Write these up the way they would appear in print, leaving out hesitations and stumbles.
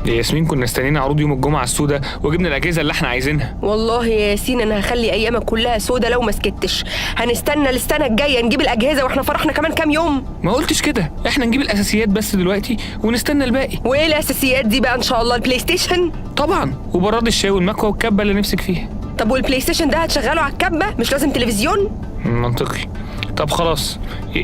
يا ياسمين كنا استنينا عروض يوم الجمعه السوداء وجبنا الاجهزه اللي احنا عايزينها. والله يا ياسين انا هخلي ايامك كلها سودة لو ما سكتش. هنستنى السنه الجايه نجيب الاجهزه واحنا فرحنا كمان كام يوم. ما قلتش كده، احنا نجيب الاساسيات بس دلوقتي ونستنى الباقي. وايه الاساسيات دي بقى؟ ان شاء الله البلاي ستيشن طبعا، وبراد الشاي والمكوى والكبه اللي نفسك فيها. طب والبلاي ستيشن ده هتشغله على الكبه؟ مش لازم تلفزيون؟ منطقي. طب خلاص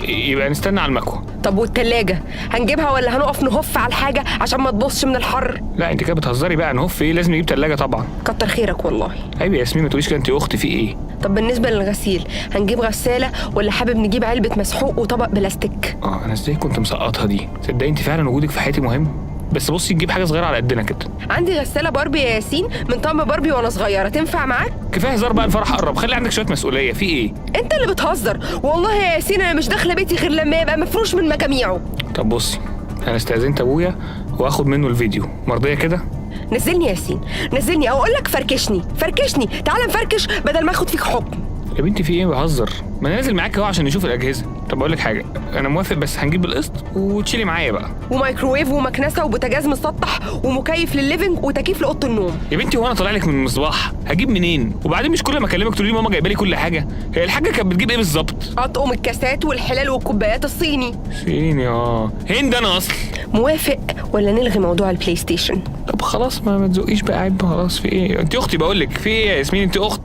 يبقى نستنى على المكوى. طب والتلاجة هنجيبها ولا هنقف نهف على الحاجة عشان ما تبصش من الحر؟ لا انت كده بتهزري بقى، نهف ايه؟ لازم نجيب تلاجة طبعا. كتر خيرك والله. عيب يا ياسمين ما تقوليش كده، انت اختي في ايه؟ طب بالنسبة للغسيل هنجيب غسالة ولا حابب نجيب علبة مسحوق وطبق بلاستيك؟ انا ازاي كنت مسقطها دي؟ تصدقي انت فعلا وجودك في حياتي مهم. بس بصي نجيب حاجه صغيره على قدنا كده. عندي غسالة باربي يا ياسين من طقم باربي وانا صغيرة، تنفع معاك؟ كفايه هزار بقى، الفرح قرب، خلي عندك شويه مسؤوليه. في ايه؟ انت اللي بتهزر والله يا ياسين. انا مش داخلة بيتي غير لما يبقى مفروش من مجاميعه. طب بصي، انا استاذنت ابويا واخد منه الفيديو، مرضيه كده؟ نزلني يا ياسين نزلني، او اقول لك فركشني تعال نفركش بدل ما اخد فيك حكم. يا بنتي في ايه؟ بهزر، ما انا نازل معاك اهو عشان نشوف الاجهزه. طب اقول لك حاجه، انا موافق بس هنجيب بالقسط وتشيلي معايا بقى. ومايكروويف ومكنسه وبوتاجاز مسطح ومكيف للليفنج وتكييف لاوضه النوم. يا بنتي وانا طالع لك من المصباح هجيب منين؟ وبعدين مش كل ما اكلمك تقولي لي ماما جايبه لي كل حاجه. هي الحاجه كانت بتجيب ايه بالظبط؟ اطقم الكاسات والحلال والكوبايات الصيني. صيني؟ هند انا اصل. موافق ولا نلغي موضوع البلاي ستيشن؟ طب خلاص ما تزقيش بقى، عيب خلاص. في ايه؟ انت اختي بقول لك. في ايه يا ياسمين؟ انت اخت.